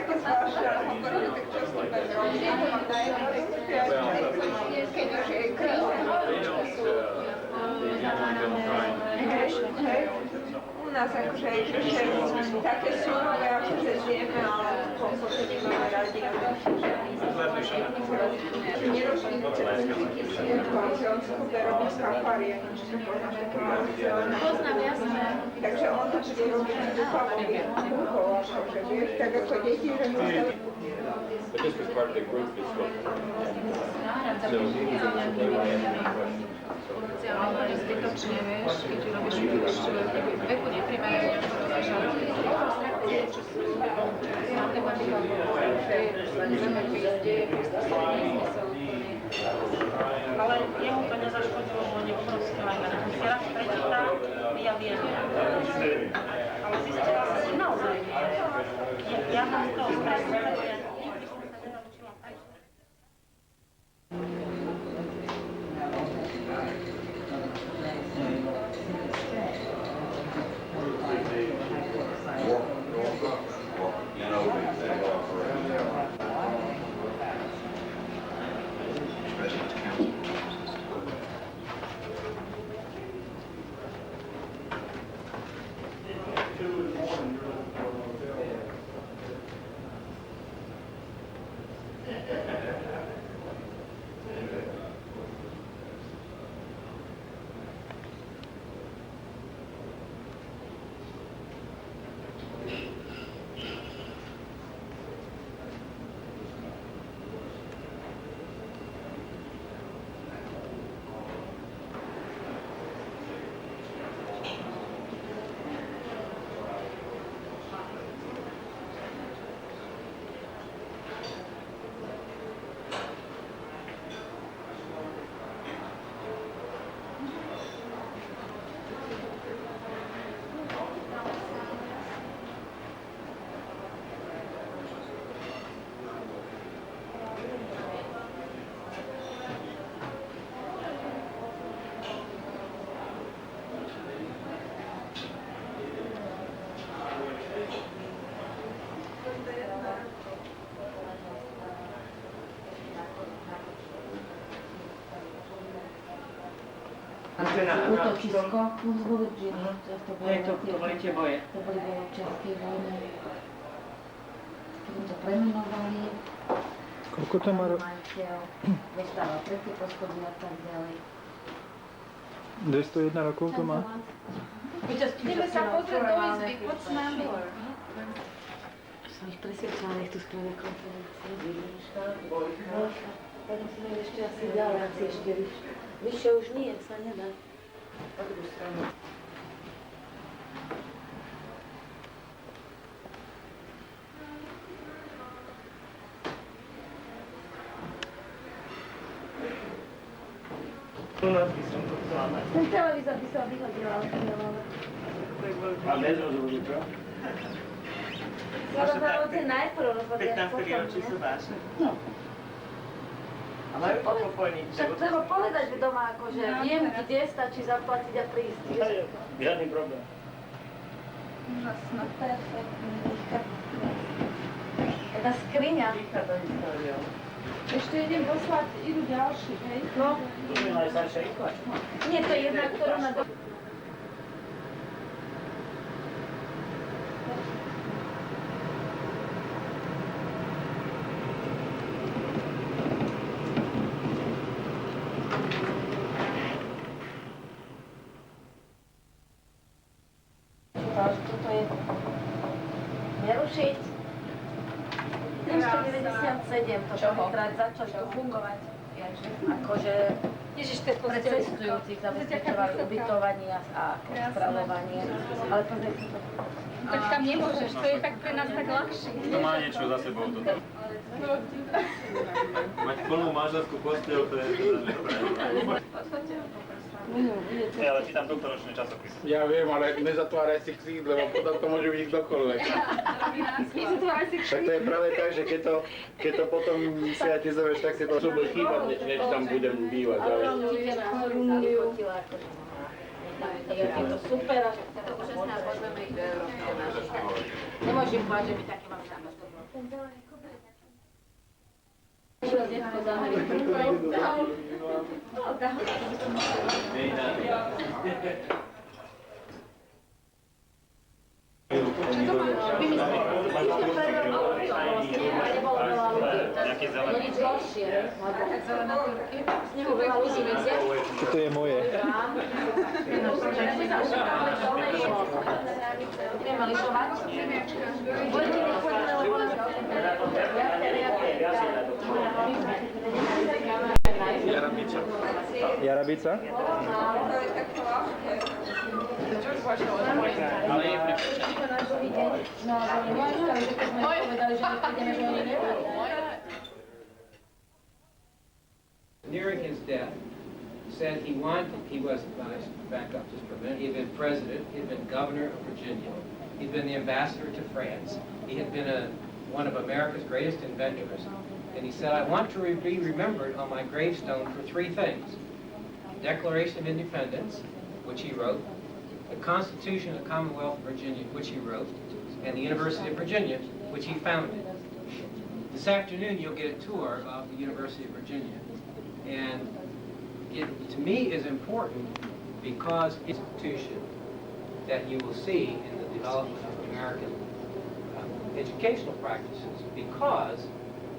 také zvláštne hovorili, tak čo s tým budem robiť? Ja to mám najmä, keď už je kríza. U nás akože ešte také surové, akože zjeme, ale kompoty nemáme radi. Nerobím konzionskové, robím kamparie. Poznám, jasné. Takže on to bude robiť duchový úkol, akože vieš, tak ako deti, že my sa... But this was part of the group discussion. So he was Ale zbytočne, vieš, keď robíš už veku nepríjmajú nejakú rozlišovať. Matematika, ale jemu to nezaškodilo, bo on je obrovský lajmer. Keď raz prečíta, ja viem. Ale zistila sa, že naozaj nie. Ja mám z toho stresu, lebo ja nikdy som sa nenaučila prečítať. Útočisko z Virginie, To boli tie boje. To boli České vojny, ktorým to premenovali. Koľko to má Majiteľ dostával tretie poschodie a tak ďalej. 201 rokov to má? Ideme sa pozrieť do izby, poď s nami. Som ich presvedčala, nech tu spravia konferenciu. Bojka. Tak musíme ešte asi ďalej, asi ešte vyššie už nie, sa nedá. Po druhú stranu. U nás by som to chcela mať. Ten televízor by sa vyhodil, ale to nemáme. A nezrozumí to? Rozhodnúce najprv rozhodlia 15 výročí sú vaše. No. A majú to popolniť. Však treba povedať doma, akože viem, kde stačí zaplatiť a prísť. Žiadny problém. Úžasná, perfektná. Tá skriňa. Výchá do históriou. Ešte idem poslať, idú ďalší, hej? No, Tu je najstaršia izba. nie, to je jedna, ktorú na... Toto je nerušiť. 397, to prvýkrát začali tu fungovať. Akože pre cestujúcich zabezpečovali ubytovanie a stravovanie. Ale pozrite to. Tak tam nemôžeš, to je tak pre nás tak ľahšie. To má niečo za sebou toto. Mať plnú manželskú posteľ, to je dobré. Ale čítam tohtoročný časopis. Ja viem, ale nezatváraj si ksít, lebo potom to môže byť kdokoľvek. Tak to je práve tak, že keď to potom spriatizuješ, tak si to bude chýbať, než tam budem bývať. Je to super a Je to úžasné a pozveme ich do Európy. nemôžem povedať, že by také mám samé. Detko z Ameriky. No nič horšie, lebo z neho veľa ľudí vedia. Toto je moje. Ideme lyžovať. Budete nechodné, lebo Jarabica. Jarabica? Ale je pre no, že oni povedali, že neprídeme, že oni nebudú. Nearing his death, said he was, back up just for a minute, he had been president, he had been governor of Virginia, he'd been the ambassador to France, he had been one of America's greatest inventors, and he said, I want to be remembered on my gravestone for three things: the Declaration of Independence, which he wrote, the Constitution of the Commonwealth of Virginia, which he wrote, and the University of Virginia, which he founded. This afternoon you'll get a tour of the University of Virginia. And it, to me, is important because it's an institution that you will see in the development of American educational practices, because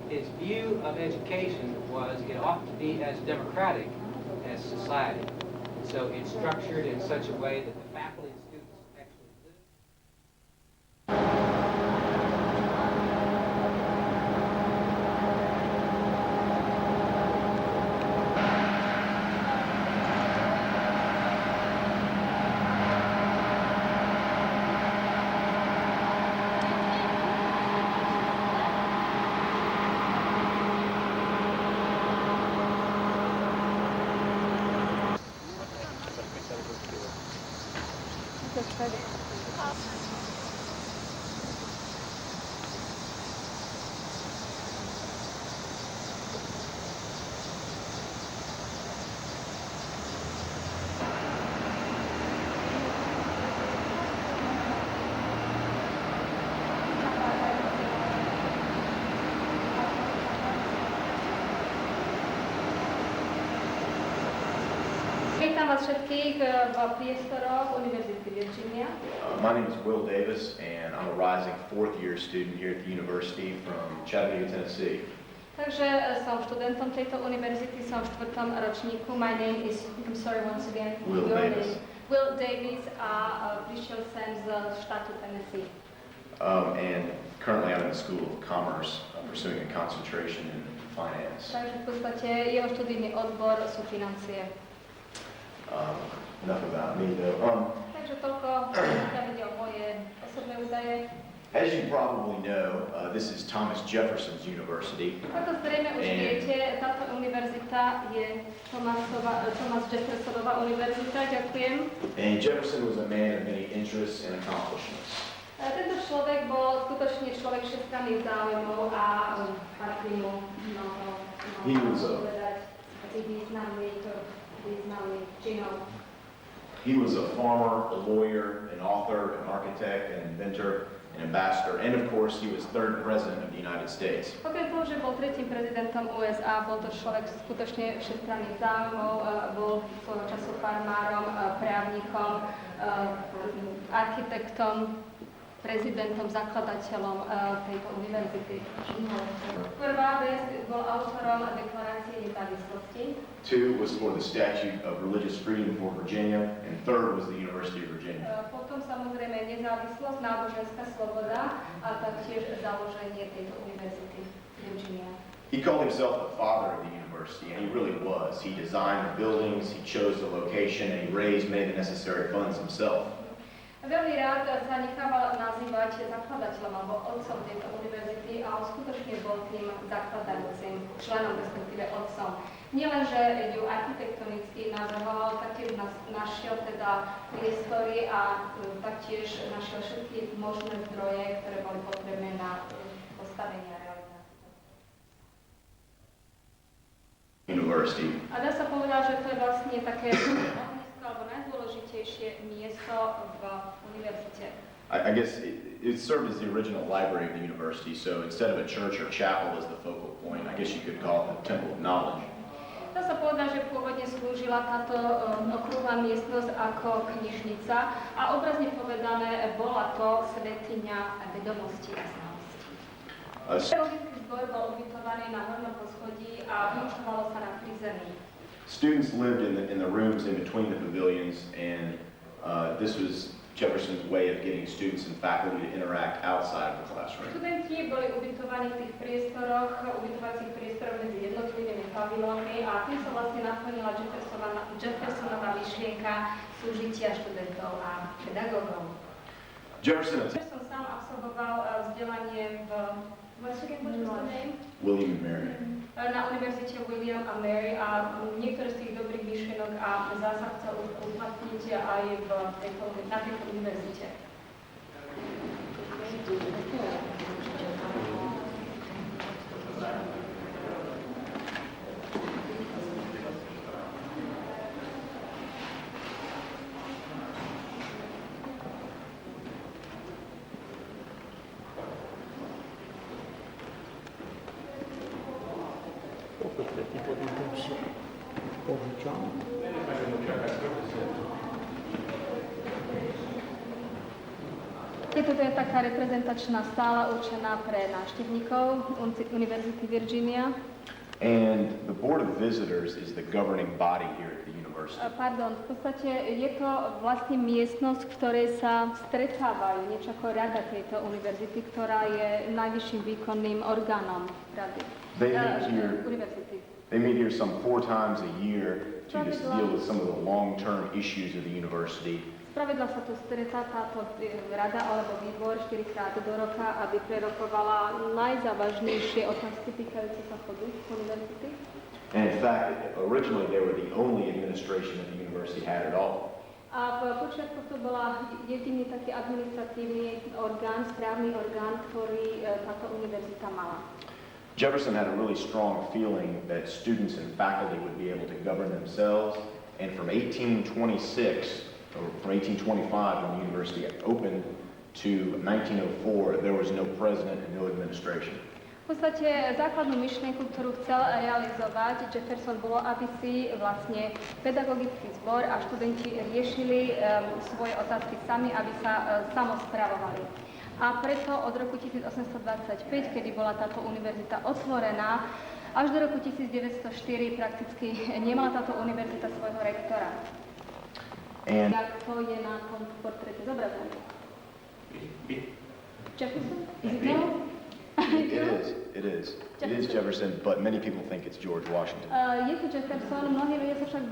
its view of education was it ought to be as democratic as society. So it's structured in such a way that the faculty and students actually live. Vítam vás všetkých v priestoroch Univerzity Virginia. My name is Will Davis, and I'm a rising fourth-year student here at the university from Chattanooga, Tennessee. Takže som študentom tejto univerzity, som v 4. ročníku. My name is, I'm sorry once again, Will your Davis. name. Will Davis a prišiel sem z štátu Tennessee. And currently I'm in the School of Commerce, pursuing a concentration in finance. Takže v podstate jeho študijný odbor sú financie. Enough about me though. Takže toľko, pokiaľ ide o moje osobné údaje. As you probably know, this is Thomas Jefferson's University. Ako zrejme už viete, táto univerzita je Thomas Jeffersonová univerzita. Ďakujem. And Jefferson was a man of many interests and accomplishments. Tento človek bol skutočne človek všestranných záujmov a patrí mu mnoho povedať významných činov. He was a farmer, a lawyer, an author, an architect, an inventor, an ambassador, and of course he was third president of the United States. Okrem toho, že bol tretím prezidentom USA, bol to človek skutočne všestranných záujmov, bol svojho času farmárom, právnikom, architektom, prezidentom, zakladateľom tejto univerzity. Prvá vec, bol autorom deklarácie nezávislosti. Two was for the Statute of Religious Freedom for Virginia, and third was the University of Virginia. Potom samozrejme nezávislosť, náboženská sloboda a taktiež založenie tejto univerzity Virginia. He called himself the father of the university, and he really was. He designed the buildings, he chose the location, and he raised many of the necessary funds himself. Veľmi rád sa nechával nazývať zakladateľom alebo otcom tejto univerzity a on skutočne bol tým zakladajúcim členom, respektíve otcom. Nielen, že ju architektonicky navrhoval, taktiež našiel teda priestory a taktiež našiel všetky možné zdroje, ktoré boli potrebné na postavenie a realizáciu. University. A dá sa povedať, že to je vlastne také ohnisko alebo najdôležitejšie miesto v univerzite. I guess it served as the original library of the university, so instead of a church or chapel as the focal point, I guess you could call it the Temple of Knowledge. Dá sa povedať, že pôvodne slúžila táto okrúhla miestnosť ako knižnica a obrazne povedané bola to svätyňa vedomosti a znalosti. Pedagogický zbor bol ubytovaný na hornom poschodí a vyučovalo sa na prízemí. Students lived in the rooms in between the pavilions, and this was Jefferson's way of getting students and faculty to interact outside of the classroom. Študenti boli ubytovaní v tých priestoroch, ubytovacích priestoroch medzi jednotlivými pavilónmi a tým sa vlastne naplnila Jeffersonová myšlienka súžitia študentov a pedagógov. Jefferson Sám absolvoval vzdelanie v William and Mary. Na univerzite William a Mary a niektoré z tých dobrých myšlienok a zásah chcel uplatniť aj na tejto univerzite. Toto je taká reprezentačná sála určená pre návštevníkov Univerzity Virginia. And the Board of Visitors is the governing body here at the university. Pardon, v podstate je to vlastne miestnosť, v ktorej sa stretávajú niečo ako rada tejto univerzity, ktorá je najvyšším výkonným orgánom rady. Univerzity. They meet here some 4 times a year to just deal with some of the long-term issues of the university. Spravidla sa tu stretá táto rada alebo výbor 4-krát do roka, aby prerokovala najzávažnejšie otázky týkajúce sa chodu univerzity. And in fact, originally they were the only administration that the university had at all. A v počiatku to bola jediný taký administratívny orgán, správny orgán, ktorý táto univerzita mala. Jefferson had a really strong feeling that students and faculty would be able to govern themselves, and from 1826 or from 1825 when the university opened to 1904, there was no president and no administration. V podstate základnú myšlienku, ktorú chcel realizovať Jefferson, bolo, aby si vlastne pedagogický zbor a študenti riešili svoje otázky sami, aby sa samospravovali. A preto od roku 1825, kedy bola táto univerzita otvorená, až do roku 1904 prakticky nemala táto univerzita svojho rektora. Jak to je na tom portréte zobrazené? Jefferson? Is it no? It is Jefferson, but many people think it's George Washington. Je to Jefferson, mnohí ľudia sa však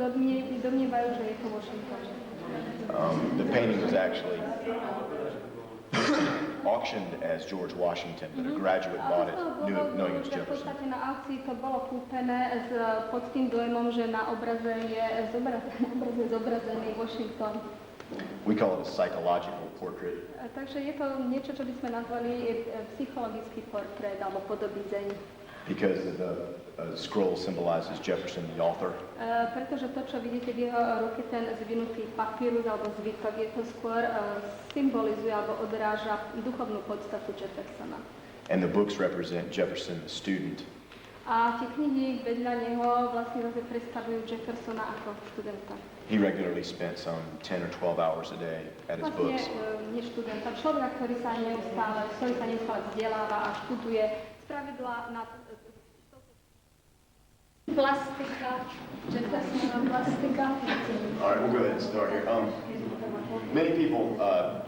domnievajú, že je to Washington. The painting was actually auctioned as George Washington, but a graduate bought it knowing it was Jefferson. V podstate na aukcii to bolo kúpené pod tým dojmom, že na obraze je zobrazený Washington. We call it a psychological portrait. Takže je to niečo, čo by sme nazvali psychologický portrét alebo podobizeň. Because the scroll symbolizes Jefferson, the author. Pretože to, čo vidíte v jeho ruke, ten zvinutý papírus alebo zvitok, je to skôr symbolizuje alebo odráža duchovnú podstatu Jeffersona. And the books represent Jefferson, the student. A tie knihy vedľa neho vlastne zase predstavujú Jeffersona ako študenta. He regularly spent some 10 or 12 hours a day at his books. Nie študenta, človek, ktorý sa neustále vzdeláva a študuje, spravidla na plastika, Jeffersona plastika. All right, we'll go ahead and start here. Many people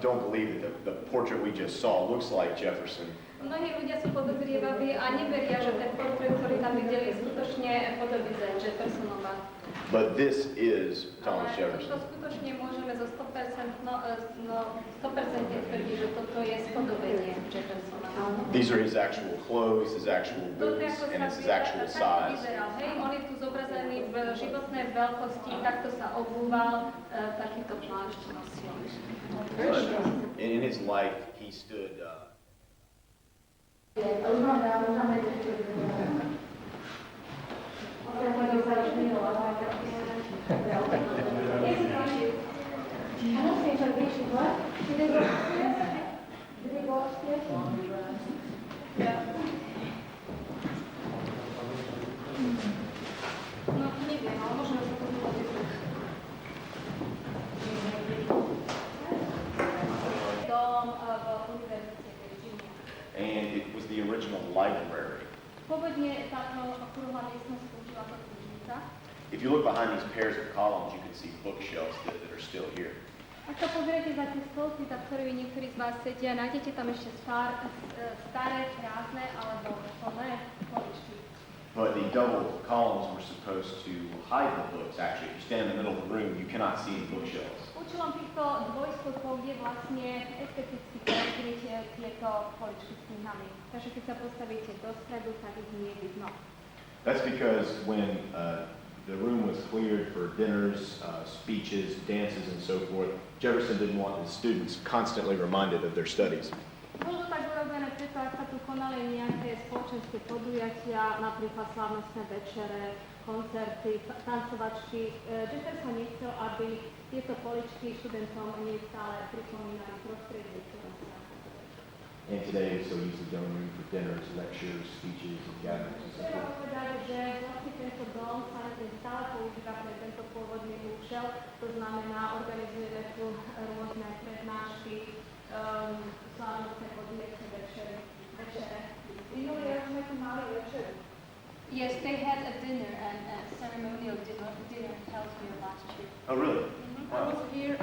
don't believe that the portrait we just saw looks like Jefferson. Mnohí ľudia sú podozrievaví a neveria, že ten portrét, ktorý tam videli, je skutočne podobizeň Jeffersonova. But this is Thomas Jefferson. To skutočne môžeme zo 100% tvrdiť, že toto je spodobenie Jeffersona. These are his actual clothes, his actual boots, and it's his actual size. On je tu zobrazený v životnej veľkosti, takto sa obúval, takýto plášť nosil. In his life, he stood... No, neviem, ale možno sa to vyhodí. Dom v Univerzite Virginia. And it was the original library. Pôvodne táto okruhová miestnosť použila ako knižnica. If you look behind these pairs of columns, you can see bookshelves that are still here. Ak sa pozriete za tie stolky, za ktorými niektorí z vás sedia, nájdete tam ešte staré, prázdne alebo plné poličky. But the double columns were supposed to hide the books. Actually, if you stand in the middle of the room, you cannot see any bookshelves. Účelom týchto dvojstolkov je vlastne esteticky prekryť tieto poličky s knihami. Takže keď sa postavíte do stredu, tak ich nie je vidno. That's because when the room was cleared for dinners, speeches, dances, and so forth, Jefferson didn't want his students constantly reminded of their studies. Bolo to tak urobené preto, ak sa tu konali nejaké spoločenské podujatia, napríklad slávnostné večere, koncerty, tancovačky. Jefferson nechcel, aby tieto poličky študentom neustále pripomínali prostredie, ktoré sa And today it's so used to dome room for dinners, lectures, speeches, and gatherings, and so Treba forth. povedať, že vlastne tento dom sa stále používa pre tento pôvodný účel, to znamená, organizujeme tu rôzne prednášky, slávnostné podujatia, večere. Minulý rok sme tu mali večeru. Yes, they had a dinner, a ceremonial dinner held here last year. Oh, really? I was here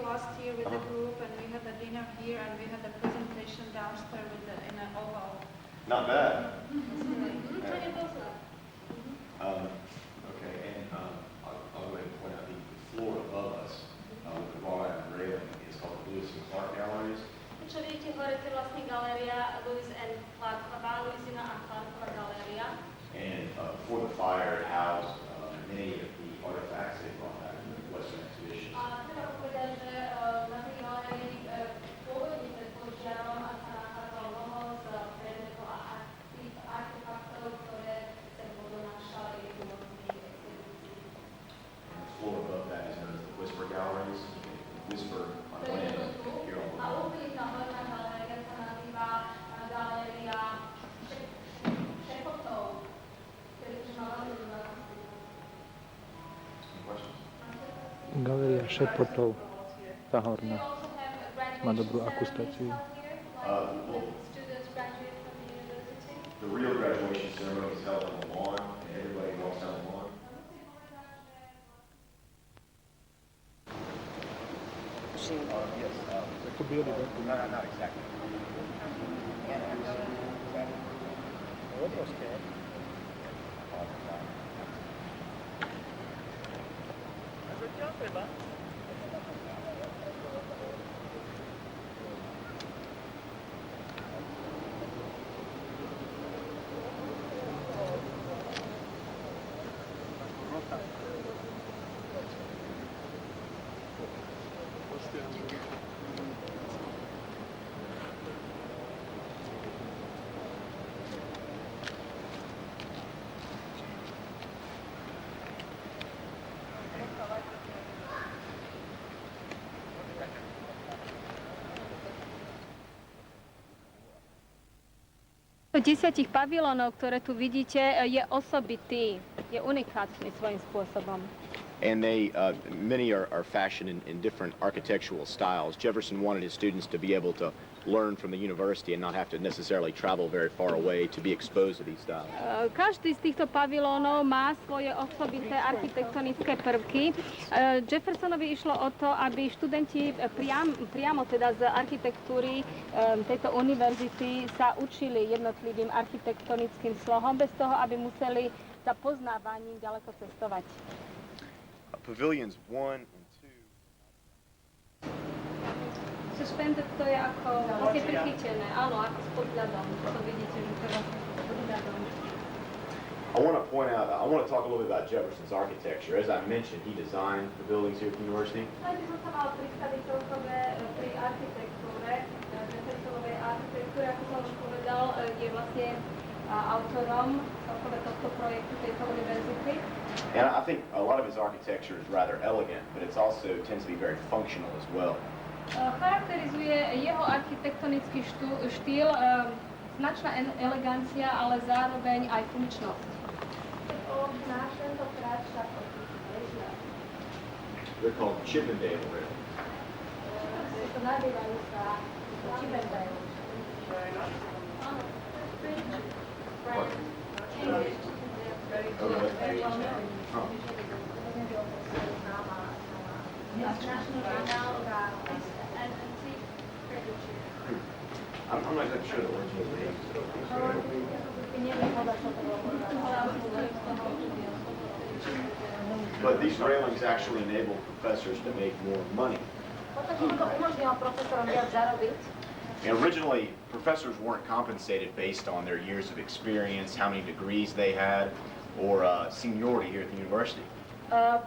last year with the group, and we had a dinner here, and we had a presentation downstairs in an oval. Not bad. To nie poznám. Okay, and I'll go ahead and point out the floor above us with the wrought iron railing is called the Lewis and Clark Galleries. Čo vidíte hore, to je vlastne galéria Lewis and Clarková, Lewisina a Clarková galéria. And before the fire, it housed many of the artifacts they brought back from the Western expeditions. A treba povedať, že na tej galérii pôvodne pred požiarom sa nachádzalo mnoho z predmetov a artefaktov, ktoré sa podonášali v rôznych expedícií. And the floor above that is known as the Whisper Galleries. Whisper on land, here on the A wall. úplne tá horná galéria sa nazýva galéria šepotov, ktorý má veľmi veľa. Any questions? Galéria šepotov, tá horná. Má dobrú akustáciu. Well, the real graduation ceremony is held on the lawn, and everybody walks down the lawn. Yes, Ako biely dokument. not exactly. Desiatich pavilónov, ktoré tu vidíte, je osobitý, je unikátny svojím spôsobom. And they, many are fashioned in different architectural styles. Jefferson wanted his students to be able to learn from the university and not have to necessarily travel very far away to be exposed to these styles. Každý z týchto pavilónov má svoje osobité architektonické prvky. Jeffersonovi išlo o to, aby študenti priamo teda z architektúry tejto univerzity sa učili jednotlivým architektonickým slohom, bez toho, aby museli za poznávaním ďaleko cestovať. Pavilions 1 and 2. Suspended to je ako vlastne prichytené, áno, ako s podľadom, to vidíte, že to je vlastne s podľadom. I want to talk a little bit about Jefferson's architecture. As I mentioned, he designed the buildings here at the university. Aj by som sa mal predstaviť celkové pri architektúre, Jeffersonovej architektúre, ako som už povedal, je vlastne autorom celkové tohto projektu tejto univerzity. And I think a lot of his architecture is rather elegant, but it's also tends to be very functional as well. Charakterizuje jeho architektonický štýl značná elegancia, ale zároveň aj funkčnosť. They're called Chippendale rails. I'm not exactly sure the original name. But these railings actually enable professors to make more money. And originally, professors weren't compensated based on their years of experience, how many degrees they had, or seniority here at the university.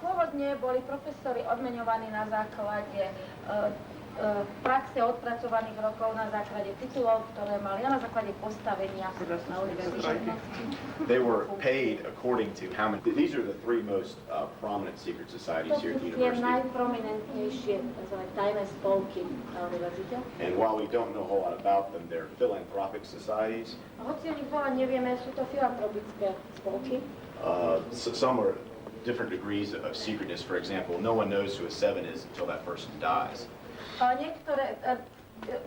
Pôvodne boli profesori odmeňovaní na základe praxe odpracovaných rokov, na základe titulov, ktoré mali, a na základe postavenia na univerzite. They were paid according to how many. These are the three most prominent secret societies here at the To sú tie university. najprominentnejšie tajné spolky na univerzite. And while we don't know a whole lot about them, they're philanthropic societies. A hoci o nich veľa nevieme, sú to filantropické spolky. Some are different degrees of secretness. For example, no one knows who a seven is until that person dies. Niektoré,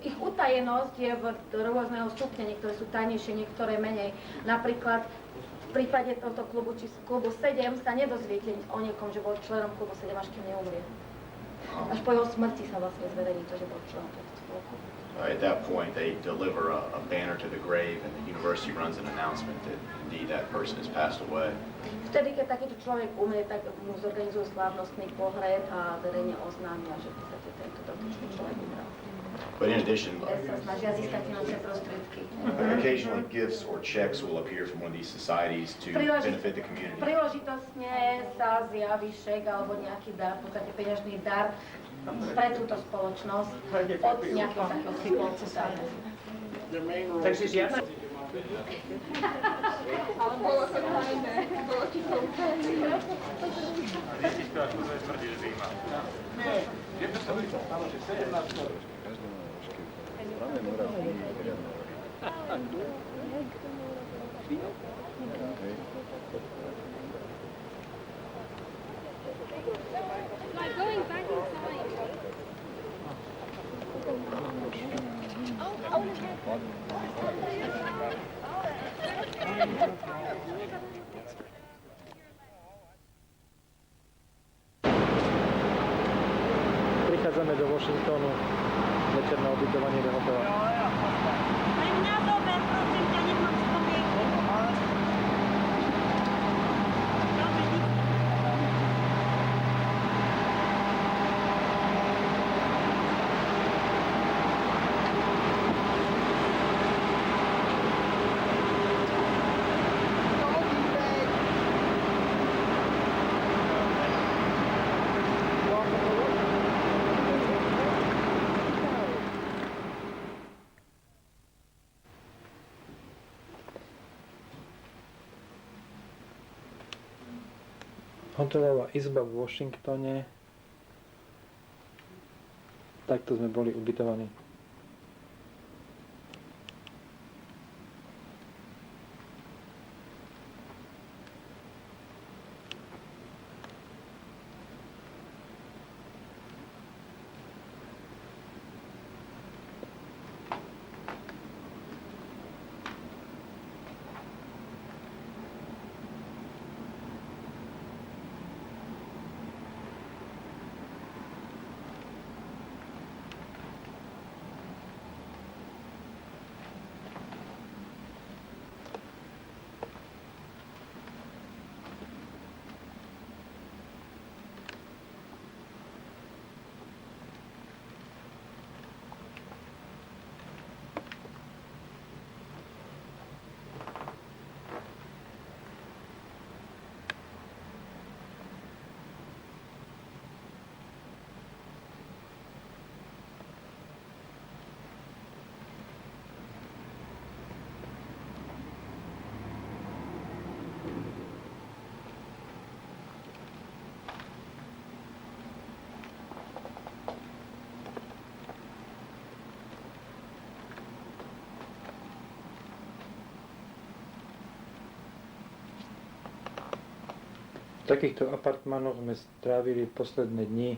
ich utajenosť je v rôzneho stupňa, niektoré sú tajnejšie, niektoré menej. Napríklad v prípade tohto klubu, či klubu 7 sa nedozviete o niekom, že bol členom klubu 7, až kým neumrie. Až po jeho smrti sa vlastne zverejní to, že bol členom tohto spolku. At that point, they deliver a banner to the grave, and the university runs an announcement that indeed that person has passed away. Vtedy, keď takýto človek umrie, tak mu zorganizujú slávnostný pohreb a verejne oznámia, že v podstate tento dotyčný človek umrel. But in addition, Sa snažia získať finančné prostriedky. occasionally gifts or checks will appear from one of these societies to benefit the community. Príležitostne sa zjaví šek alebo nejaký dar, v podstate peňažný dar pre túto spoločnosť od nejakého takého spolku. Takže žiadne... Ale bolo to tajné, bolo ti to utajené. Like going back in time. Prichádzame do Washingtonu, večerné ubytovanie do hotela. Pre mňa dobre, prosím ťa, nemám spomienku. Hotelová izba v Washingtone. Takto sme boli ubytovaní. takýchto apartmanoch sme strávili posledné dni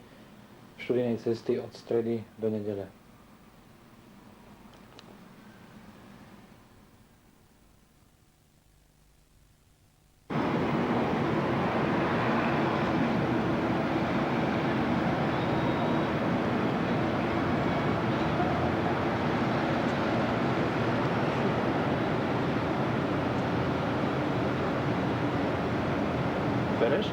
študijnej cesty od stredy do nedele. Bereš?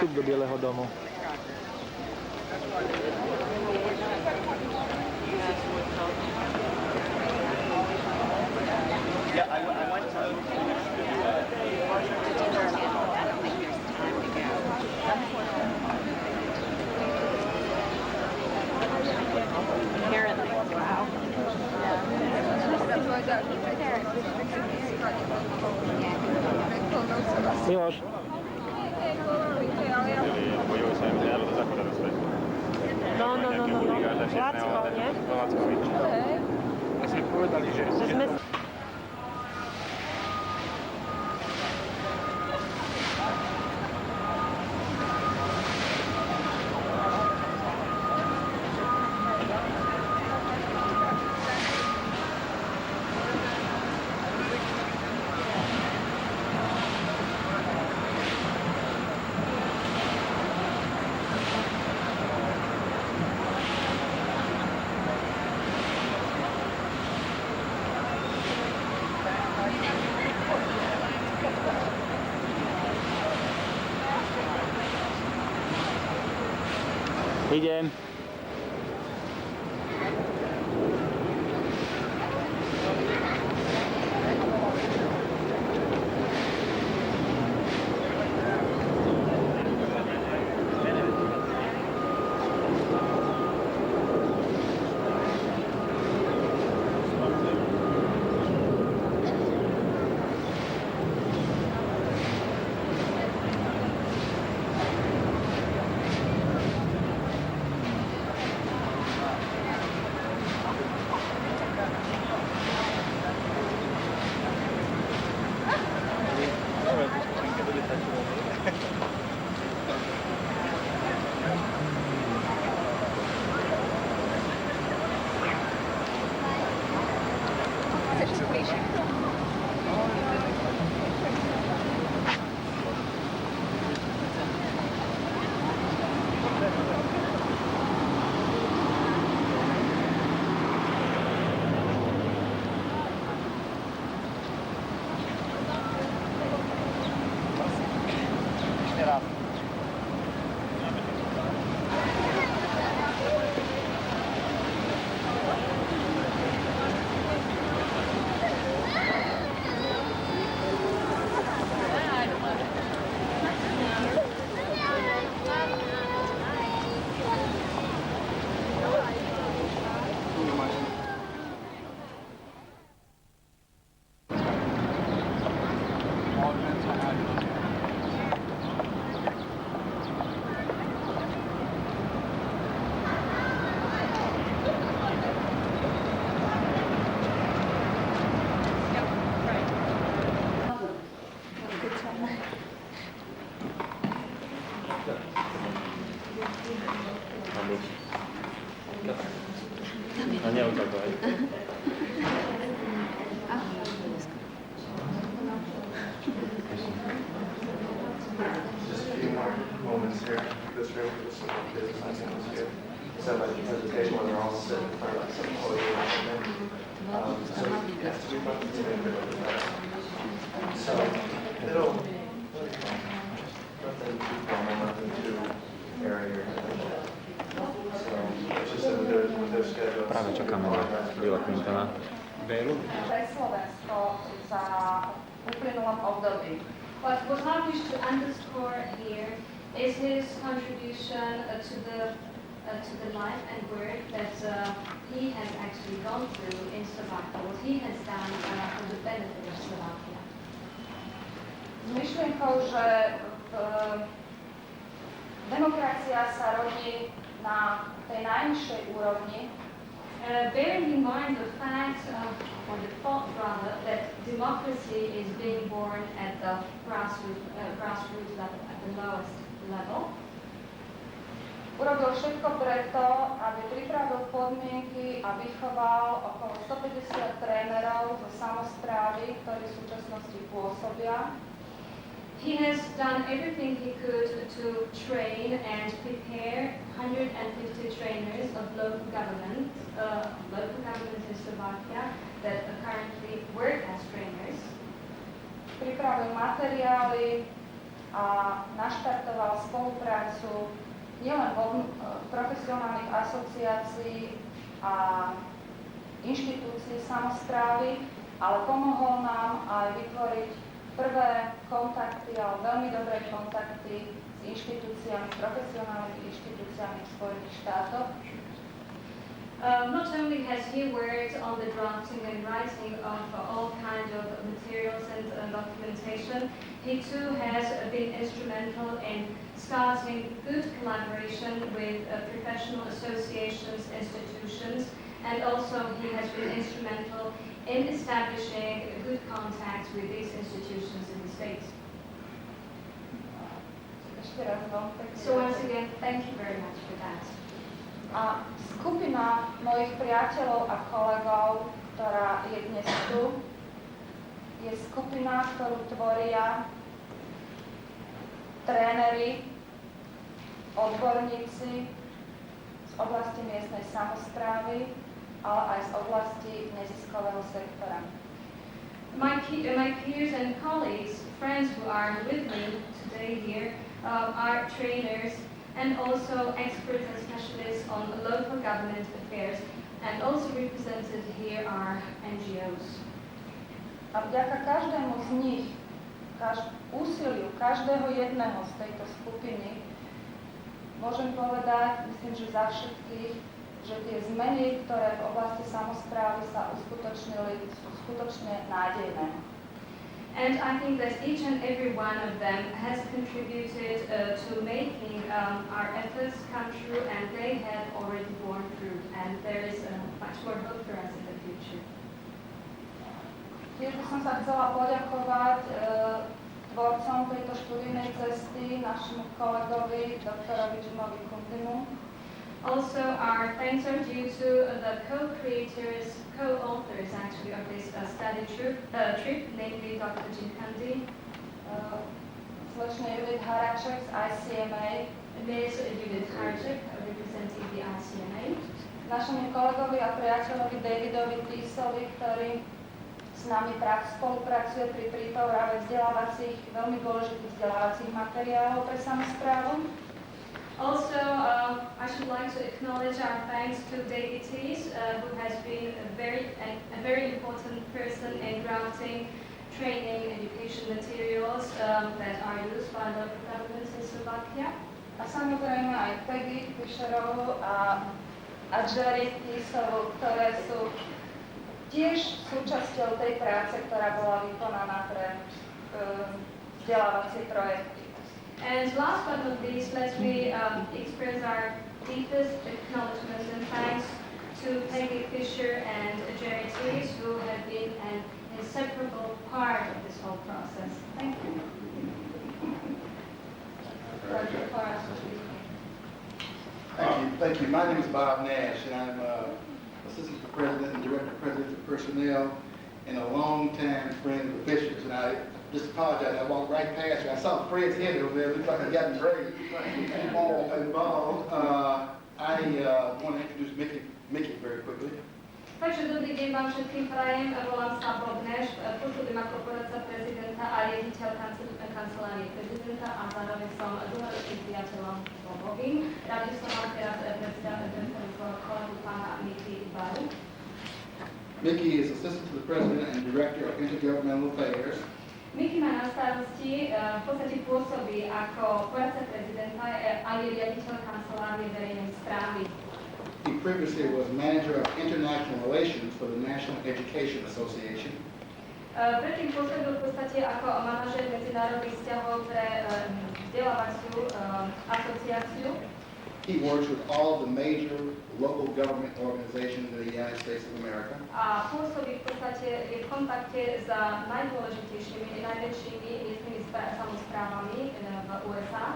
Vstup do Bieleho domu. Miloš. No. Lacko, nie? Asi povedali, že sme... Idem. A neutakovať. Just a few more moments here. This room for some business items here. Set up a presentation where they're all sitting in front of some podium and then So, yes, we want to do it. So, it'll, nothing too formal, nothing too airy or anything. So, it's just that with their schedule. Práve čakáme na Billa Clintona. Pre Slovensko za uplynulom období. What was not wish to underscore here is his contribution to the life and work that he has actually gone through in Slovakia, what he has done for the benefit of Slovakia. S myšlienkou, že demokracia sa rodí na tej najnižšej úrovni, Bearing in mind the fact, or the thought rather, that democracy is being born at the grassroots level, at the lowest level, urobil všetko preto, aby pripravil podmienky a vychoval okolo 150 trénerov zo samosprávy, ktorí v súčasnosti pôsobia. he has done everything he could to train and prepare 150 trainers of local government in Slovakia that currently work as trainers. Pripravil materiály a naštartoval spoluprácu nielen profesionálnych asociácií a inštitúcií samosprávy, ale pomohol nám aj vytvoriť prvé kontakty, ale veľmi dobré kontakty s inštitúciami, profesionálnymi inštitúciami v Spojených štátoch. Not only has he worked on the drafting and writing of all kinds of materials and documentation, he too has been instrumental in starting good collaboration with professional associations, institutions, and also he has been instrumental in establishing good contacts with these institutions in the States. So once again, thank you very much for that. A skupina mojich priateľov a kolegov, ktorá je dnes tu, je skupina, ktorú tvoria tréneri, odborníci z oblasti miestnej samosprávy, ale aj z oblasti neziskového sektora. My peers and colleagues, friends who are with me today here, are trainers and also experts and specialists on local government affairs, and also represented here are NGOs. A vďaka každému z nich, úsiliu každého jedného z tejto skupiny, môžem povedať, myslím, že za všetkých, že tie zmeny, ktoré v oblasti samosprávy sa uskutočnili, sú skutočne nádejné. And I think that each and every one of them has contributed to making our efforts come true, and they have already borne fruit, and there is much more hope for us in the future. Tiež by som sa chcela poďakovať tvorcom tejto študijnej cesty, našemu kolegovi, doktorovi Jimovi Kundimu. Also, our thanks are due to the co-creators, co-authors actually of this study trip, namely Dr. Jim Kundi, slečne Judith Haraček z ICMA, Ms. Judith Haraček, representing the ICMA, našemu kolegovi a priateľovi Davidovi Tisovi, ktorý s nami spolupracuje pri príprave vzdelávacích, veľmi dôležitých vzdelávacích materiálov pre samosprávu. Also, I should like to acknowledge our thanks to David Tees, who has been a very important person in drafting training education materials that are used by local governments in Slovakia. A samozrejme aj Peggy Fischerovú a Jerry Teesovu, ktoré sú tiež súčasťou tej práce, ktorá bola vykonaná pre vzdelávacie projekty. And last but not least, let me express our deepest acknowledgement and thanks to Peggy Fisher and Jerry Tees, who have been an inseparable part of this whole process. Thank you. Thank you. My name is Bob Nash, and I'm Assistant President and Director President of Personnel, and a long-time friend of the Bishops. And I just apologize, I walked right past you. I saw Fred's head over there. It looks like I got engraved. I want to introduce Mickey very quickly. Takže dobrý deň vám všetkým prajem, volám sa Bob Nash, pôsobím ako poradca prezidenta a riaditeľ kancelárie prezidenta a zároveň som dlhoročným priateľom Bobovým. Rád by som vám teraz predstavil svojho kolegu pána Mickey Baru. Mickey is Assistant to the President and Director of Intergovernmental Affairs. Mickey má na starosti, v podstate pôsobí ako poradca prezidenta a je riaditeľ kancelárie verejnej správy. He previously was Manager of International Relations for the National Education Association. Predtým pôsobil v podstate ako manažér medzinárodných vzťahov pre vzdelávaciu asociáciu. He works with all the major local government organizations in the United States of America. A pôsobí v podstate, je v kontakte s najdôležitejšími, najväčšími miestnymi samosprávami v USA.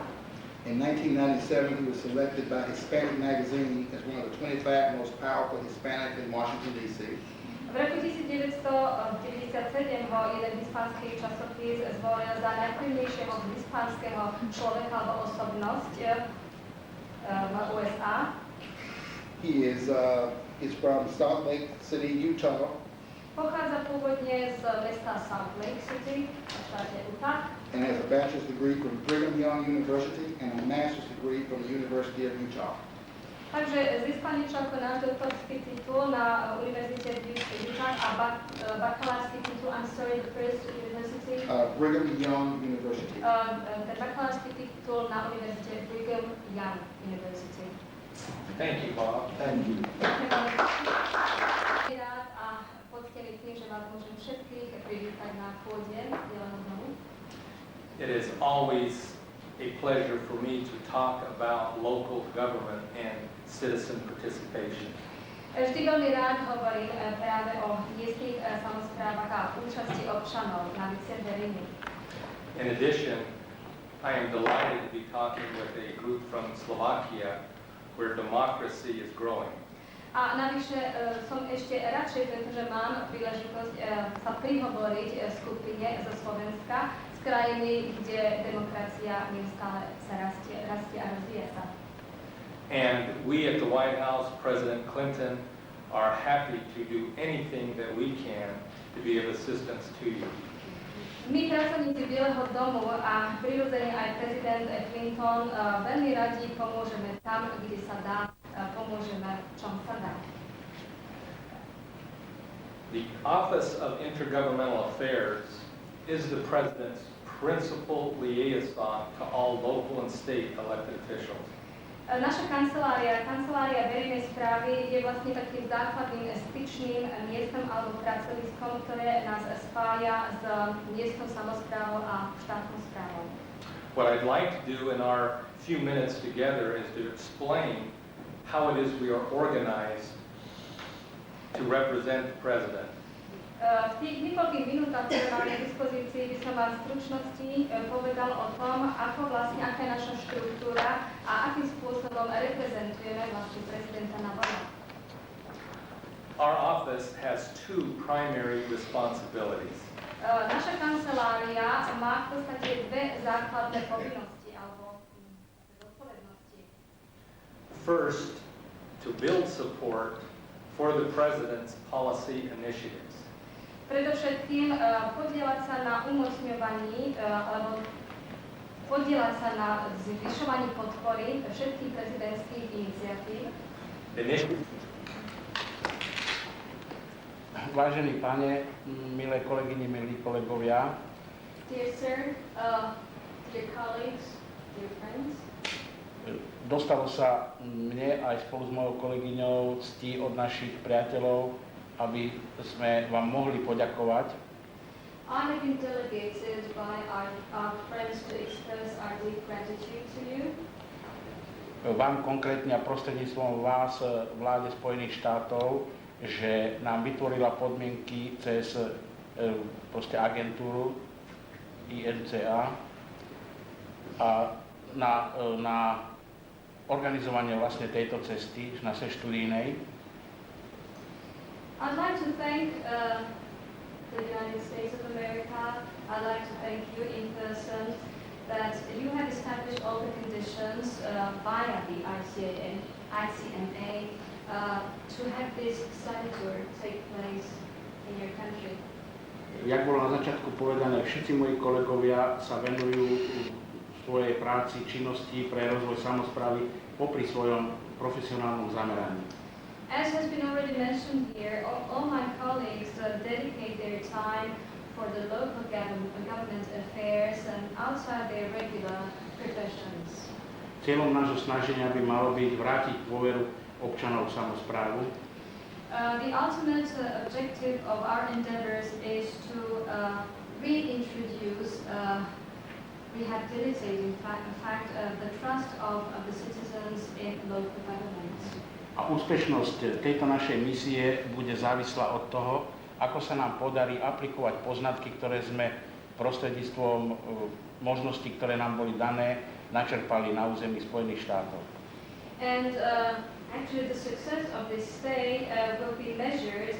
In 1997, he was selected by Hispanic Magazine as one of the 25 most powerful Hispanics in Washington, D.C. V roku 1997 ho jeden hispánskych časopis zvolil za najvplyvnejšieho hispánskeho človeka alebo osobnosť v USA. He is from Salt Lake City, Utah. Pochádza pôvodne z mesta Salt Lake City v štáte Utah. And has a bachelor's degree from Brigham Young University and a master's degree from the University of Utah. Takže získal niečo ako náš doktorský titul na Univerzite v Utah a bakalársky titul, the first university. Brigham Young University. Ten bakalársky titul na Univerzite Brigham Young University. Thank you, Bob. Thank you. Rád a poctený tým, že vás môžem všetkých privítať na pôde Zeleného domu. It is always a pleasure for me to talk about local government and citizen participation. Vždy veľmi rád hovorím práve o miestnych samosprávach a účasti občanov na veciach verejných. In addition, I am delighted to be talking with a group from Slovakia where democracy is growing. A navyše som ešte radšej, pretože mám príležitosť sa prihovoriť skupine zo Slovenska, z krajiny, kde demokracia neustále sa rastie a rozvíja sa. And we at the White House, President Clinton, are happy to do anything that we can to be of assistance to you. My, pracovníci Bieleho domu a prirodzene aj prezident Clinton, veľmi radi pomôžeme tam, kde sa dá, pomôžeme čom sa dá. The Office of Intergovernmental Affairs is the President's principal liaison to all local and state elected officials. Naša kancelária verejnej správy je vlastne takým základným styčným miestom alebo pracoviskom, ktoré nás spája s miestnou samosprávou a štátnou správou. What I'd like to do in our few minutes together is to explain how it is we are organized to represent the President. V tých niekoľkých minútach, ktoré máme k dispozícii, by som vám v stručnosti povedal o tom, ako vlastne, aká je naša štruktúra a akým spôsobom reprezentujeme vlastne prezidenta na voľbách. Our office has two primary responsibilities. Naša kancelária má v podstate dve základné povinnosti alebo zodpovednosti. First, to build support for the President's policy initiatives. Predovšetkým podieľať sa na umocňovaní alebo podieľať sa na zvyšovaní podpory všetkých prezidentských iniciatív. Vážení pane, milé kolegyne, milí kolegovia. Dear sir, dear colleagues, dear friends. Dostalo sa mne aj spolu s mojou kolegyňou cti od našich priateľov, aby sme vám mohli poďakovať. I have been delegated by our friends to express our deep gratitude to you. Vám konkrétne a prostredníctvom vás, vláde Spojených štátov, že nám vytvorila podmienky cez agentúru INCA a na organizovanie vlastne tejto cesty, našej študijnej. I'd like to thank the United States of America. I'd like to thank you in person that you have established all the conditions via the ICMA to have this study tour take place in your country? Jak bolo na začiatku povedané, všetci moji kolegovia sa venujú svojej práci, činnosti pre rozvoj samosprávy popri svojom profesionálnom zameraní. As has been already mentioned here, all my colleagues dedicate their time for the local government affairs and outside their regular professions. Cieľom nášho snaženia by malo byť vrátiť dôveru občanov v samosprávu. The ultimate objective of our endeavors is to reintroduce, rehabilitate in fact the trust of the citizens in local governments. A úspešnosť tejto našej misie bude závislá od toho, ako sa nám podarí aplikovať poznatky, ktoré sme prostredníctvom možností, ktoré nám boli dané, načerpali na území Spojených štátov. And actually the success of this stay will be measured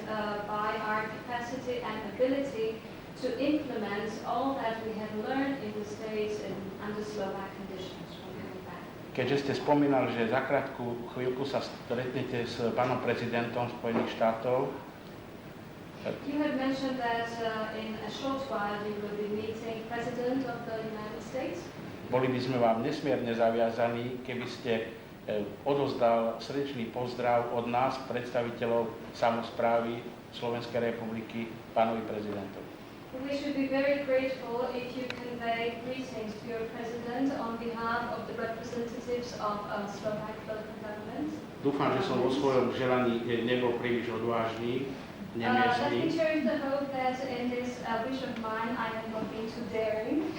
by our capacity and ability to implement all that we have learned in the States and under Slovak conditions when coming back. Keďže ste spomínali, že za krátku chvíľku sa stretnete s pánom prezidentom Spojených štátov, you had mentioned that in a short while you will be meeting President of the United States. boli by sme vám nesmierne zaviazaní, keby ste odozdal srdečný pozdrav od nás, predstaviteľov samosprávy Slovenskej republiky, pánovi prezidentovi. We should be very grateful if you convey greetings to your president on behalf of the representatives of Slovak local government. Dúfam, že som vo svojom želaní nebol príliš odvážny, Let me cherish the hope that in this wish of mine I have not been too daring.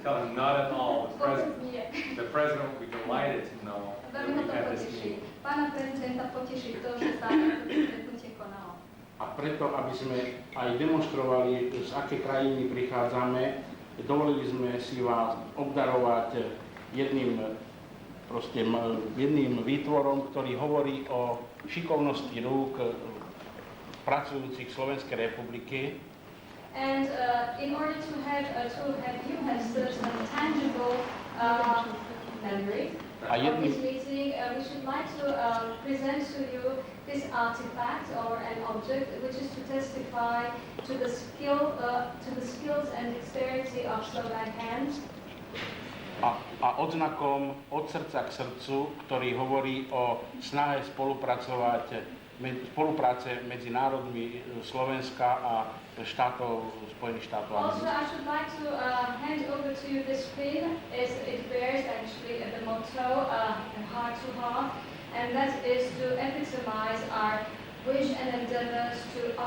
Tell him not at all. The president will be delighted to know that Veľmi ho we to had this poteší. meeting. Pána prezidenta poteší to, že sa toto stretnutie konalo. A preto, aby sme aj demonstrovali, z akej krajiny prichádzame, dovolili sme si vás obdarovať jedným výtvorom, ktorý hovorí o šikovnosti rúk pracujúcich Slovenskej republiky. And in order to have you have certain tangible memory of this meeting, we should like to present to you this artifact or an object which is to testify to the skills and dexterity of Slovak hands. A odznakom od srdca k srdcu, ktorý hovorí o snahe spolupráce medzi národmi Slovenska a Spojených štátov Also, amerických. I should like to hand over to you this pin. It bears actually the motto "Heart to Heart," and that is to epitomize our wish and endeavors to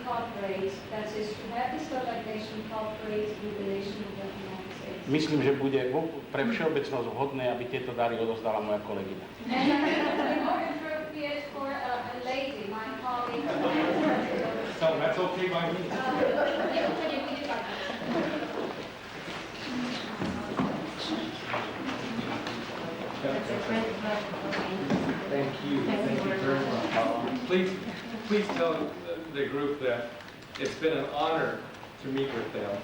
cooperate. That is to have the Slovak nation cooperate with the nation of the United States. Myslím, že bude pre všeobecnosť vhodné, aby tieto dary odozdala moja kolegyňa. And I think it's more appropriate for a lady, my colleague. So that's okay by me. Thank you very much. Please tell the group that it's been an honor to meet with them.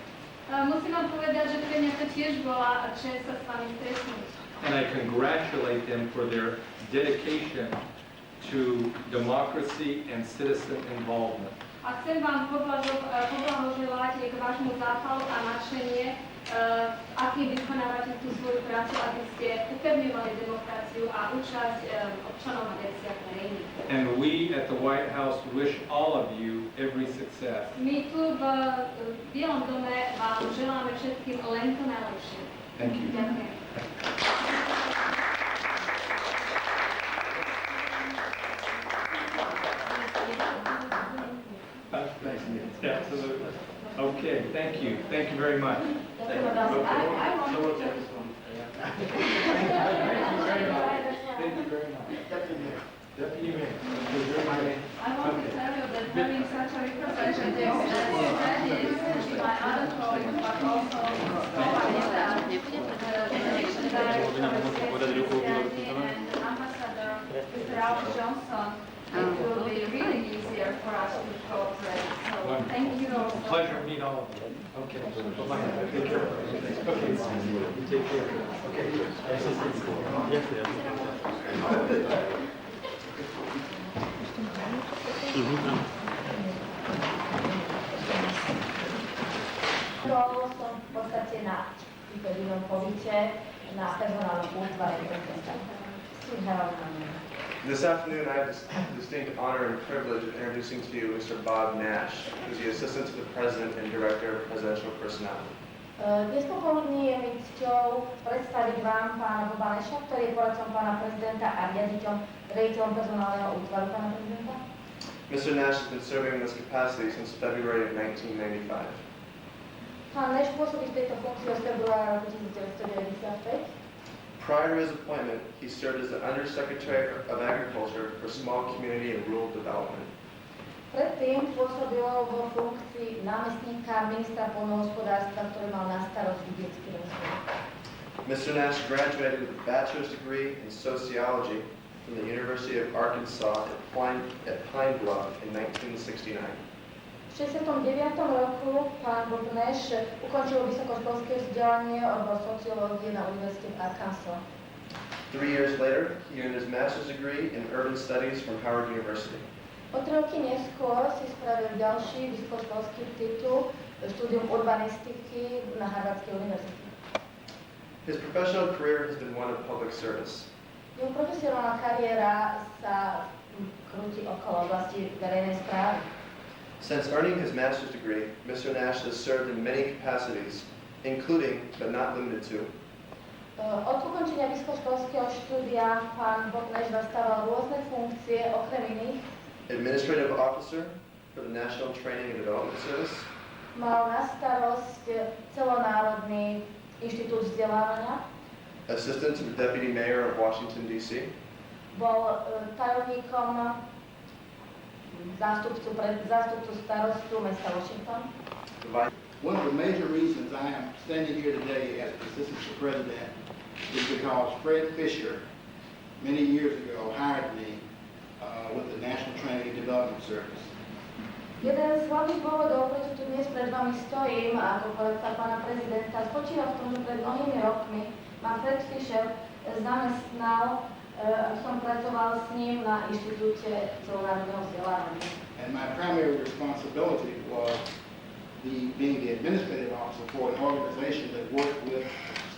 Musím vám povedať, že pre mňa to tiež bola čest sa s vami stretnúť. And I congratulate them for their dedication to democracy and citizen involvement. A chcem vám poblahoželať k vášmu zápalu a nadšenie, akým vykonávate tú svoju prácu, aby ste upevňovali demokraciu a účasť občanov na veciach verejných. And we at the White House wish all of you every success. My tu v Bielom dome vám želáme všetkým len to najlepšie. Thank you. Ďakujem. Absolutely. Okay, thank you. Thank you very much. Thank you very much. Deputy Mayor. I want to tell you that having such a representative is my other colleague, but also and Ambassador Mr. Ralph Johnson, it will be really easier for us to cooperate. So thank you all. Pleasure to meet all of you. Okay. Bye-bye. Take care. Okay. You take care. Okay. Yes, Bol som v podstate na výberovom pobyte na personálnom útvare prezidenta. This afternoon, I have the distinct honor and privilege of introducing to you Mr. Bob Nash, who's the Assistant to the President and Director of Presidential Personnel. Dnes popoludní je mi cťou predstaviť vám pána Boba Nasha, ktorý je poradcom pána prezidenta a riaditeľom personálneho útvaru pána prezidenta. Mr. Nash has been serving in this capacity since February of 1995. Pán Nash pôsobí v tejto funkcii od februára roku 1995. Prior to his appointment, he served as the Undersecretary of Agriculture for Small Community and Rural Development. Predtým pôsobil vo funkcii námestníka ministra poľnohospodárstva, ktorý mal na starost vidiecký rozvoj. Mr. Nash graduated with a bachelor's degree in sociology from the University of Arkansas at Pine Bluff in 1969. V 69. roku pán Bob Nash ukončil vysokoškolské vzdelanie odbor sociológie na Univerzite v Arkansas. 3 years later, he earned his master's degree in urban studies from Howard University. O 3 roky neskôr si spravil ďalší vysokoškolský titul štúdium urbanistiky na Harvardskej univerzite. His professional career has been one of public service. Jeho profesionálna kariéra sa krúti okolo oblasti verejnej správy. Since earning his master's degree, Mr. Nash has served in many capacities, including, but not limited to, Od ukončenia vysokoškolského štúdia pán Bob Nash zastával rôzne funkcie, okrem iných Administrative Officer for the National Training and Development Service, mal na starosť celonárodný inštitút vzdelávania, Assistant to the Deputy Mayor of Washington, D.C., bol tajomníkom zástupcu starostu mesta Washington. One of the major reasons I am standing here today as Assistant to President is because Fred Fisher, many years ago, hired me with the National Training and Development Service. Jeden z hlavných dôvodov, prečo tu dnes pred vami stojím ako poradca pána prezidenta, spočíva v tom, že pred mnohými rokmi ma Fred Fisher zamestnal, aby som pracoval s ním na inštitúte celonárodného vzdelávania. And my primary responsibility was being the administrative officer for an organization that worked with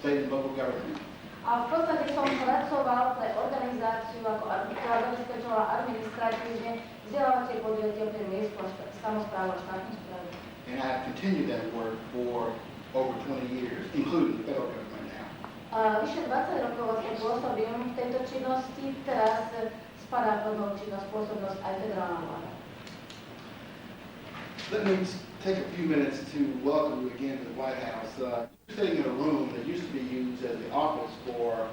state and local government. A v podstate som pracoval pre organizáciu, ktorá zabezpečovala administratívne vzdelávacie podujatia pre miestnu samosprávu a štátnu správu. And I have continued that work for over 20 years, including the federal government now. Vyše 20 rokov vlastne pôsobím v tejto činnosti, teraz spadá pod moju činnosť pôsobnosť aj federálna vláda. Let me take a few minutes to welcome you again to the White House. You're sitting in a room that used to be used as the office for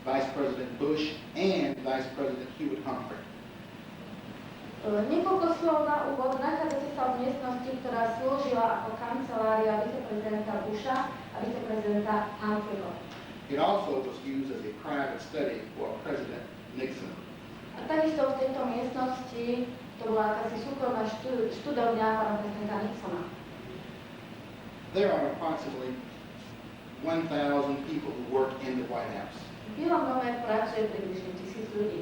Vice President Bush and Vice President Hewitt Humphrey. Niekoľko slov na úvod. Nachádzate sa v miestnosti, ktorá slúžila ako kancelária viceprezidenta Busha a viceprezidenta Humphreyho. It also was used as a private study for President Nixon. A takisto v tejto miestnosti to bola akási súkromná študovňa pána prezidenta Nixona. There are approximately 1,000 people who work in the White House. V Bielom dome pracuje približne 1000 ľudí.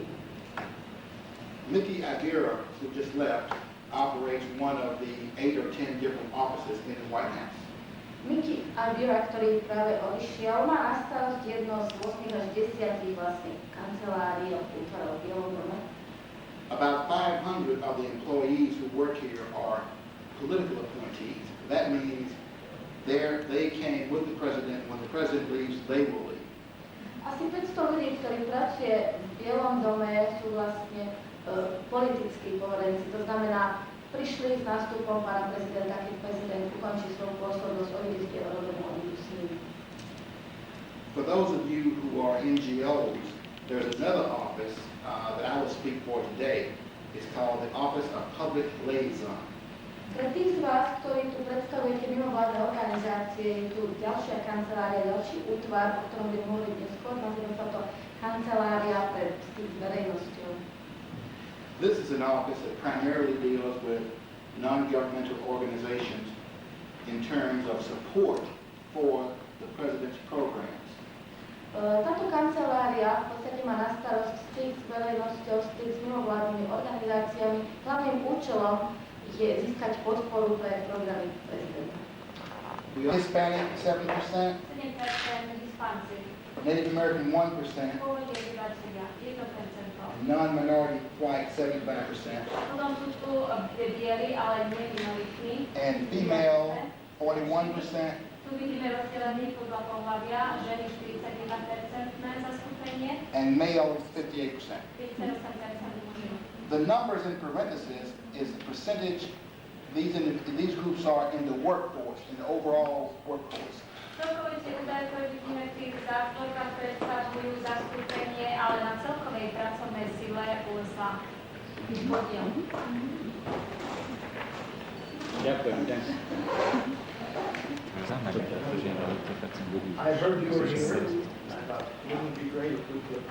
Mickey Ibarra, who just left, operates one of the 8 or 10 different offices in the White House. Mickey Ibarra, ktorý práve odišiel, má na starosť jedno z 8 až 10 vlastne kancelárií od útvarov v Bielom dome. About 500 of the employees who work here are political appointees. That means they came with the president. When the president leaves, they will leave. Asi 500 ľudí, ktorí pracuje v Bielom dome, sú vlastne politickí poverenci. To znamená, prišli s nástupom pána prezidenta, keď prezident ukončí svoju pôsobnosť, oni z Bielého domu, oni s ním. For those of you who are NGOs, there's another office that I will speak for today. It's called the Office of Public Liaison. Pre tých z vás, ktorí tu predstavujete mimovládne organizácie, je tu ďalšia kancelária, ďalší útvar, o ktorom budem hovoriť neskôr, nazýva sa to Kancelária pre styk s verejnosťou. This is an office that primarily deals with non-governmental organizations terms of support for the president's programs. Táto kancelária v podstate má na starosť styk s verejnosťou, styk s mimovládnymi organizáciami. Hlavným účelom je získať podporu pre programy prezidenta. Hispanic 7%, 7% Hispánci, Native American 1%, pôvodní obyvateľia 1%. non-minority white 75%, Potom sú tu bieli, ale nie minoritní. and female 41%, Tu vidíme rozdelený podľa pohľavia, ženy 41% zastúpenie, and male 58%. 58% mužov. The numbers in parentheses is the percentage these groups are in the workforce, in the overall workforce. Celkové tie údaje, ktoré vidíme v tých zásvorkách, predstavujú zastúpenie, ale na celkovej pracovnej sile USA. Podiel. Ďakujem. I heard you were here. I thought, wouldn't it be great if we could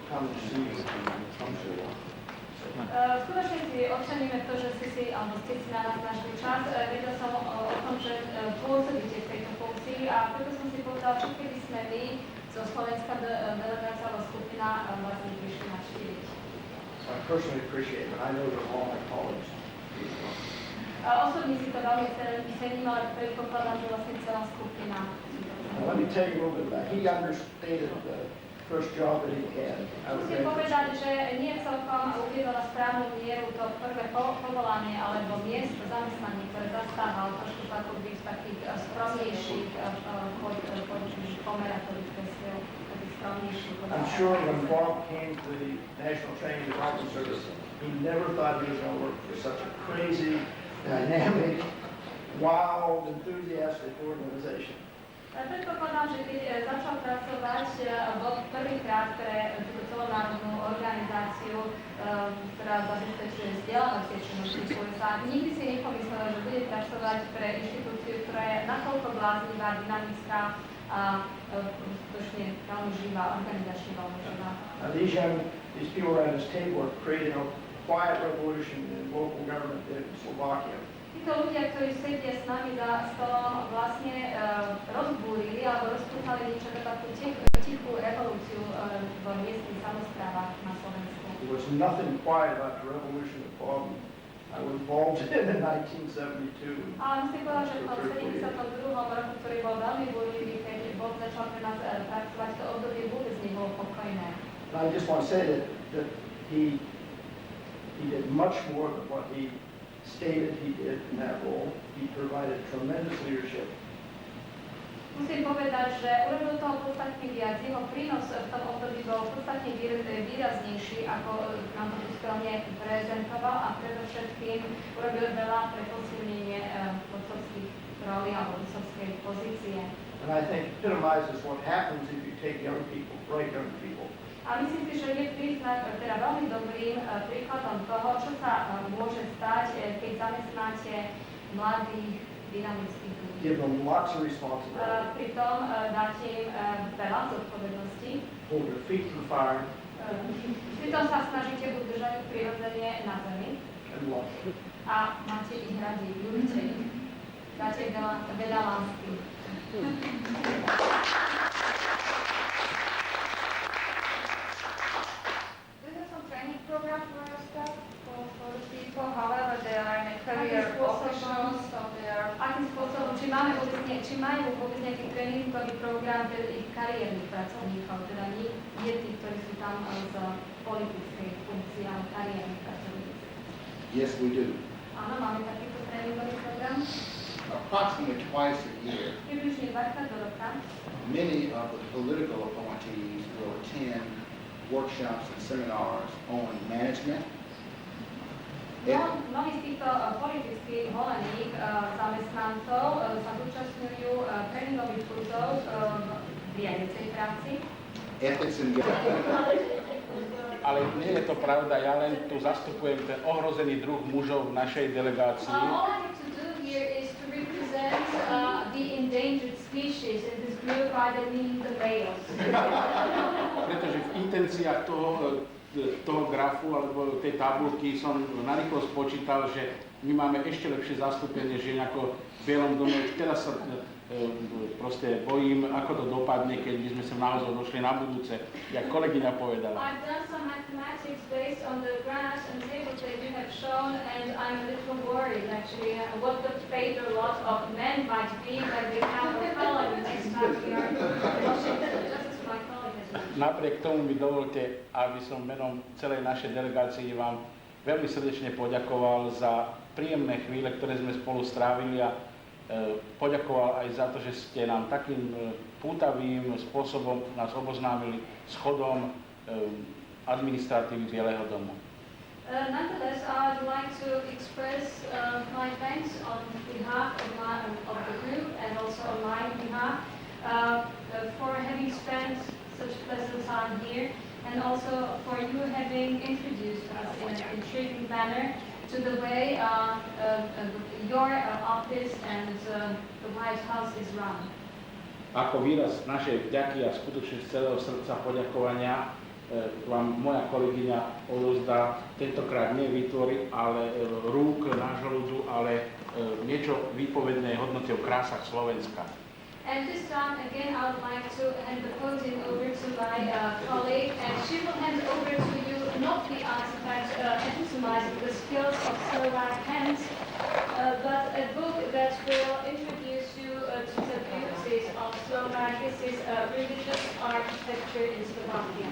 come and see you? Skutočne si oceníme to, že ste si na nás našli čas. Vedel som o tom, že pôsobíte v tejto funkcii a preto som si povedala, že keby sme my zo Slovenska delegácia alebo skupina vlastne prišli navštíviť. I personally appreciate it. I know that all my colleagues. Osobne si to veľmi cením, ale predpokladám, že vlastne celá skupina. Let me tell you a little bit about it. He understated the first job that he had. Musím povedať, že nie celkom uviedol na správnu mieru to prvé povolanie alebo miesto zamestnanie, ktoré zastával trošku ako byť v takých skromnejších pomerách, ktorých skromnejších. I'm sure when Bob came to the National Training and Development Service, he never thought he was going to work for such a crazy, dynamic, wild, enthusiastic organization. Predpokladám, že keď začal pracovať prvýkrát pre túto celonárodnú organizáciu, ktorá zabezpečuje vzdelávacie činnosti v USA, nikdy si nepomyslel, že bude pracovať pre inštitúciu, ktorá je nakoľko bláznivá, dynamická a skutočne veľmi živá, organizačne veľmi živá. These people around this table are creating a quiet revolution in local government in Slovakia. Títo ľudia, ktorí sedia s nami za stolom, vlastne rozbúrili alebo rozpútali niečo takú tichú revolúciu v miestnych samosprávach na Slovensku. There was nothing quiet about the revolution that Bob I was involved in 1972. Ale musím povedať, že v tom 72. roku, ktorý bol veľmi búrlivý, keď Bob začal pre nás pracovať, to obdobie vôbec nebolo pokojné. And I just want to say that he did much more than what he stated he did in that role. He provided tremendous leadership. Musím povedať, že urobil toho podstatne viac. Jeho prínos v tom období bol podstatne výraznejší, ako nám to tu skromne prezentoval a predovšetkým urobil veľa pre posilnenie vodcovských roli alebo vodcovskej pozície. And I think epitomizes what happens if you take young people, bright young people. A myslím si, že je teda veľmi dobrým príkladom toho, čo sa môže stať, keď zamestnáte mladých, dynamických ľudí. Give them lots of responsibility. Pritom dáte im veľa zodpovedností. Hold their feet to the fire. Pritom sa snažíte udržať prirodzene na zemi. And love. A máte ich radi, ľúbite ich. Dáte veľa lásky. Training program for your staff, for the people, however they are in a career professionals, so they are... Akým spôsobom, či majú vôbec nejaký tréningový program pre ich kariérnych pracovníkov, teda nie tí, ktorí sú tam z politickej funkcie, ale kariérnych pracovníkov. Yes, we do. Áno, máme takýto tréningový program. Approximately twice a year, Približne dvakrát do roka. many of the political appointees will attend workshops and seminars on management. Mnohí z týchto politicky volených zamestnancov sa zúčastňujú tréningových kurzov v riadiacej práci. Ethics and Ale nie je to pravda, ja len tu zastupujem ten ohrozený druh mužov v našej delegácii. All I have to do here is to represent the endangered species in this group, I mean the males. Pretože v intenciách toho toho grafu alebo tej tabulky som narýchlo spočítal, že my máme ešte lepšie zastúpenie žien ako v Bielom dome. Teraz sa proste bojím, ako to dopadne, keď by sme sa naozaj došli na budúce, jak kolegyňa povedala. I've done some mathematics based on the graphs and tables that you have shown, and I'm a little worried actually what the fatal lot of men might be when we have a fellow next time we are in Washington. Just as my colleague has mentioned. Napriek tomu mi dovolte, aby som menom celej našej delegácie vám veľmi srdečne poďakoval za príjemné chvíle, ktoré sme spolu strávili a poďakoval aj za to, že ste nám takým pútavým spôsobom nás oboznámili s chodom administratívy Bieleho domu. Nonetheless, I would like to express my thanks on behalf of the group and also on my behalf for having spent such pleasant time here, and also for you having introduced us in an intriguing manner to the way your office and the White House is run. Ako výraz našej vďaky a skutočne z celého srdca poďakovania vám moja kolegyňa odovzdá tentokrát nie výtvory, ale rúk nášho ľudu, ale niečo výpovedné hodnoty o krásach Slovenska. And this time again I would like to hand the podium over to my colleague, and she will hand over to you not the artifact epitomizing the skills of Slovak hands, but a book that will introduce you to the beauties of Slovak. This is religious architecture in Slovakia.